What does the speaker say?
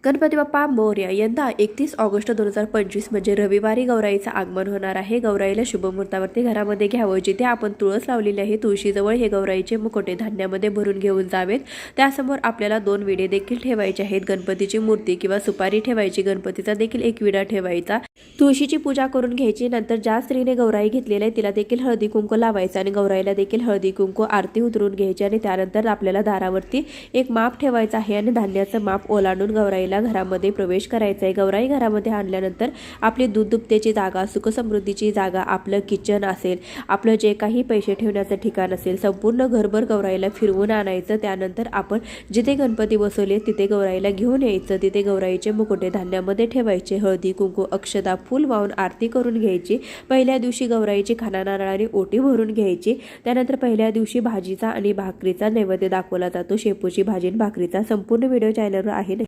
गणपती बाप्पा मोरया. यंदा 31 ऑगस्ट 2025 म्हणजे रविवारी गौराईचं आगमन होणार आहे. गौराईला शुभमुहूर्तावरती घरामध्ये घ्यावं. जिथे आपण तुळस लावलेली आहे तुळशीजवळ हे गौराईचे मुखोटे धान्यामध्ये भरून घेऊन जावेत. त्यासमोर आपल्याला 2 विडे देखील ठेवायचे आहेत. गणपतीची मूर्ती किंवा सुपारी ठेवायची, गणपतीचा देखील एक विडा ठेवायचा, तुळशीची पूजा करून घ्यायची. नंतर ज्या स्त्रीने गौराई घेतलेली आहे तिला देखील हळदी कुंकू लावायचं आणि गौराईला देखील हळदी कुंकू आरती उतरून घ्यायची. आणि त्यानंतर आपल्याला दारावरती एक माप ठेवायचं आहे आणि धान्याचं माप ओलांडून गौराईला घरामध्ये प्रवेश करायचा आहे. गौराई घरामध्ये आणल्यानंतर आपली दूध दुभत्याची जागा, सुखसमृद्धीची जागा, आपलं किचन असेल, आपलं जे काही पैसे ठेवण्याचं ठिकाण असेल, संपूर्ण घरभर गौराईला फिरवून आणायचं. त्यानंतर आपण जिथे गणपती बसवले तिथे गौराईला घेऊन यायचं. तिथे गौराईचे मुकुटे धान्यामध्ये ठेवायचे, हळदी कुंकू अक्षता फूल वाहून आरती करून घ्यायची. पहिल्या दिवशी गौराईची खाना नारळाने ओटी भरून घ्यायची. त्यानंतर पहिल्या दिवशी भाजीचा आणि भाकरीचा नैवेद्य दाखवला जातो. शेपूची भाजी आणि भाकरीचा संपूर्ण व्हिडिओ चॅनलवर आहे.